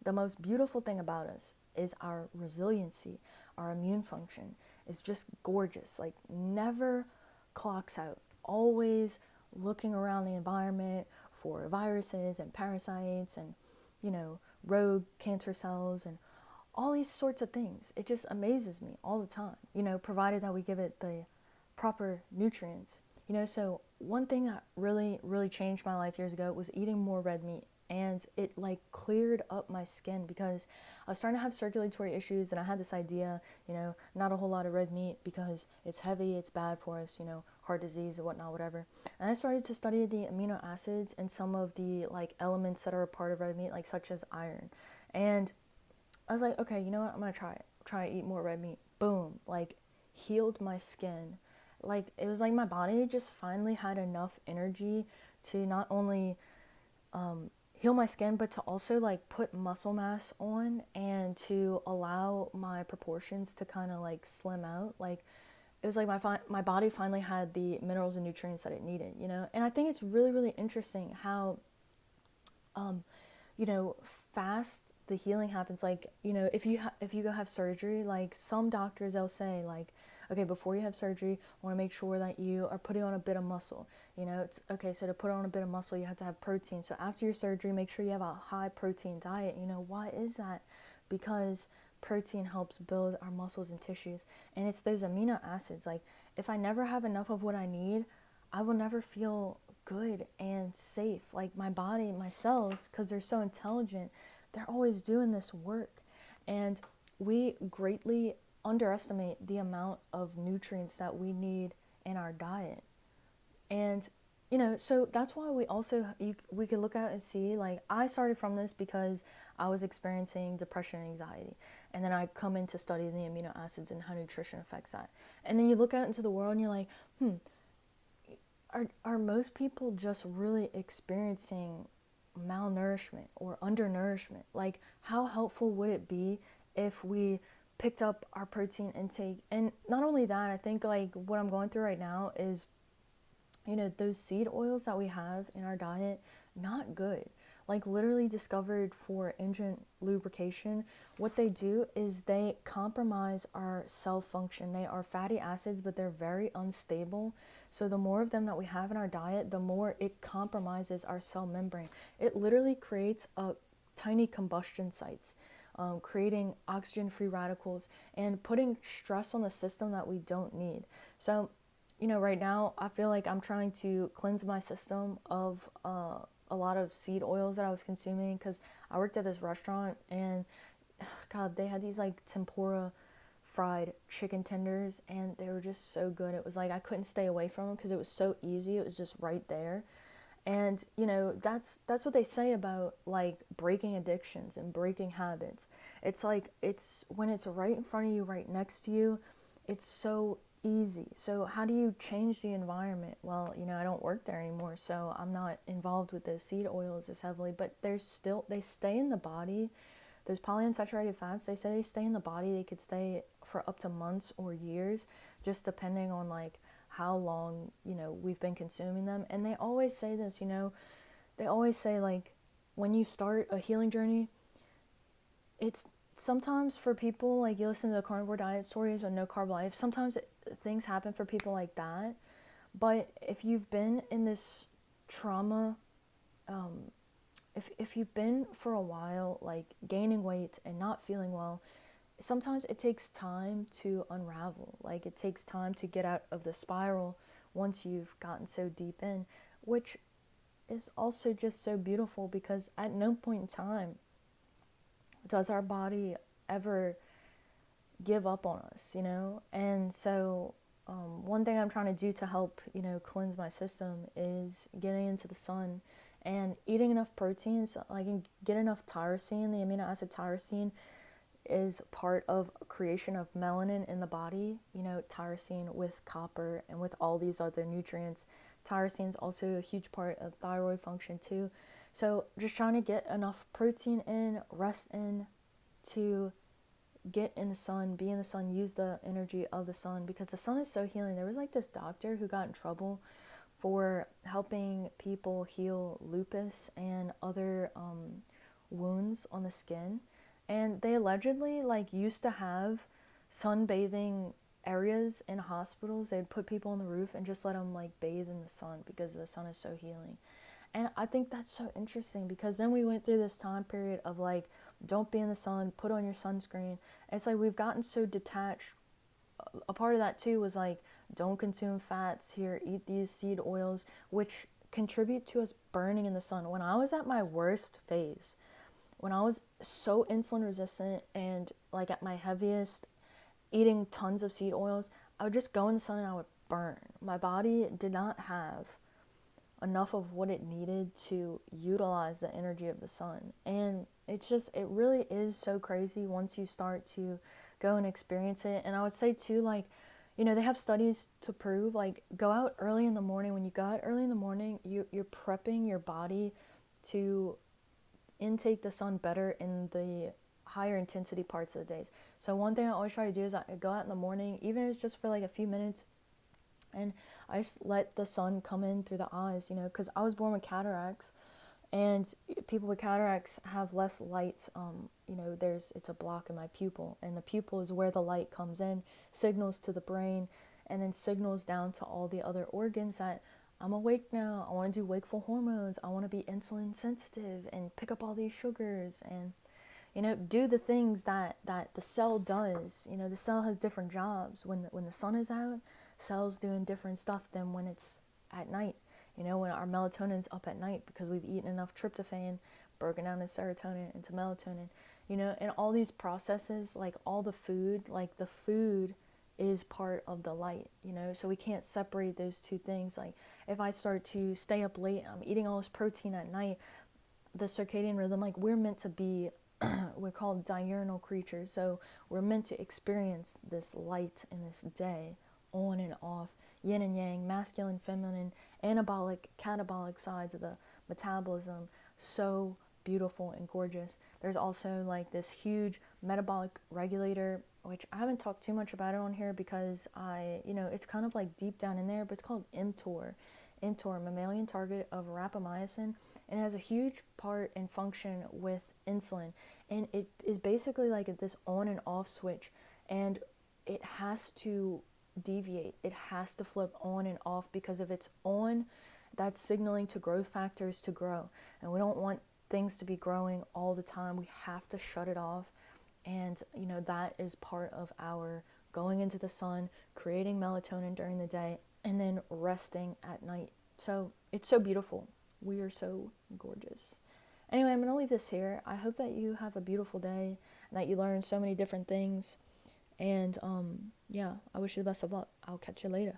the most beautiful thing about us is our resiliency, our immune function is just gorgeous. Like, never clocks out. Always looking around the environment for viruses and parasites and, rogue cancer cells and all these sorts of things. It just amazes me all the time, provided that we give it the proper nutrients. So one thing that really, really changed my life years ago was eating more red meat. And it like cleared up my skin because I was starting to have circulatory issues, and I had this idea, not a whole lot of red meat because it's heavy, it's bad for us, heart disease and whatnot, whatever. And I started to study the amino acids and some of the like elements that are a part of red meat, like such as iron. And I was like, okay, you know what? I'm gonna try it. Try to eat more red meat. Boom, like healed my skin. Like it was like my body just finally had enough energy to not only heal my skin, but to also like put muscle mass on and to allow my proportions to kind of like slim out. Like it was like my body finally had the minerals and nutrients that it needed, And I think it's really, really interesting how um, you know, fast the healing happens. Like, if you go have surgery, like some doctors, they'll say like, okay, before you have surgery, I want to make sure that you are putting on a bit of muscle. It's okay. So to put on a bit of muscle, you have to have protein. So after your surgery, make sure you have a high protein diet. Why is that? Because protein helps build our muscles and tissues, and it's those amino acids. Like if I never have enough of what I need, I will never feel good and safe. Like my body, my cells, because they're so intelligent, they're always doing this work. And we greatly underestimate the amount of nutrients that we need in our diet. And so that's why we could look at and see, like, I started from this because I was experiencing depression and anxiety, and then I come in to study the amino acids and how nutrition affects that. And then you look out into the world and you're like, are most people just really experiencing malnourishment or undernourishment? Like, how helpful would it be if we picked up our protein intake? And not only that, I think like what I'm going through right now is, those seed oils that we have in our diet, not good. Like literally discovered for engine lubrication, what they do is they compromise our cell function. They are fatty acids, but they're very unstable. So the more of them that we have in our diet, the more it compromises our cell membrane. It literally creates a tiny combustion sites, creating oxygen free radicals and putting stress on the system that we don't need. So right now I feel like I'm trying to cleanse my system of a lot of seed oils that I was consuming, because I worked at this restaurant and God, they had these like tempura fried chicken tenders, and they were just so good. It was like I couldn't stay away from them because it was so easy. It was just right there. And that's what they say about like breaking addictions and breaking habits. It's like it's when it's right in front of you, right next to you, it's so easy. So how do you change the environment? Well, I don't work there anymore, so I'm not involved with those seed oils as heavily, but they stay in the body. Those polyunsaturated fats, they say they stay in the body. They could stay for up to months or years, just depending on like how long, we've been consuming them. And they always say this, they always say like when you start a healing journey, it's sometimes for people like you listen to the carnivore diet stories or no carb life, sometimes things happen for people like that. But if you've been in this trauma, if you've been for a while like gaining weight and not feeling well, sometimes it takes time to unravel. Like it takes time to get out of the spiral once you've gotten so deep in, which is also just so beautiful, because at no point in time does our body ever give up on us, And so one thing I'm trying to do to help, cleanse my system is getting into the sun and eating enough proteins. I can get enough tyrosine. The amino acid tyrosine is part of creation of melanin in the body. Tyrosine with copper and with all these other nutrients. Tyrosine is also a huge part of thyroid function too. So just trying to get enough protein in, rest in, to get in the sun, be in the sun, use the energy of the sun, because the sun is so healing. There was like this doctor who got in trouble for helping people heal lupus and other wounds on the skin, and they allegedly like used to have sunbathing areas in hospitals. They'd put people on the roof and just let them like bathe in the sun because the sun is so healing. And I think that's so interesting because then we went through this time period of like, don't be in the sun, put on your sunscreen. And it's like we've gotten so detached. A part of that too was like, don't consume fats here, eat these seed oils, which contribute to us burning in the sun. When I was at my worst phase, when I was so insulin resistant and like at my heaviest, eating tons of seed oils, I would just go in the sun and I would burn. My body did not have enough of what it needed to utilize the energy of the sun. And it really is so crazy once you start to go and experience it. And I would say too, like, they have studies to prove, like, go out early in the morning. When you go out early in the morning, you're prepping your body to intake the sun better in the higher intensity parts of the days. So one thing I always try to do is I go out in the morning, even if it's just for like a few minutes, and I just let the sun come in through the eyes, because I was born with cataracts, and people with cataracts have less light. It's a block in my pupil, and the pupil is where the light comes in, signals to the brain, and then signals down to all the other organs that I'm awake now. I want to do wakeful hormones. I want to be insulin sensitive and pick up all these sugars and do the things that the cell does. The cell has different jobs. When the sun is out, cells doing different stuff than when it's at night. When our melatonin's up at night because we've eaten enough tryptophan, broken down into serotonin, into melatonin, and all these processes, like all the food, like the food is part of the light, so we can't separate those two things. Like if I start to stay up late, I'm eating all this protein at night, the circadian rhythm, like we're meant to be, we're called diurnal creatures, so we're meant to experience this light in this day, on and off, yin and yang, masculine, feminine, anabolic, catabolic sides of the metabolism. So beautiful and gorgeous. There's also like this huge metabolic regulator, which I haven't talked too much about it on here because it's kind of like deep down in there, but it's called mTOR. mTOR, mammalian target of rapamycin, and it has a huge part and function with insulin, and it is basically like this on and off switch, and it has to deviate, it has to flip on and off, because if it's on, that's signaling to growth factors to grow, and we don't want things to be growing all the time. We have to shut it off, and that is part of our going into the sun, creating melatonin during the day, and then resting at night. So it's so beautiful. We are so gorgeous. Anyway, I'm going to leave this here. I hope that you have a beautiful day and that you learn so many different things. And I wish you the best of luck. I'll catch you later.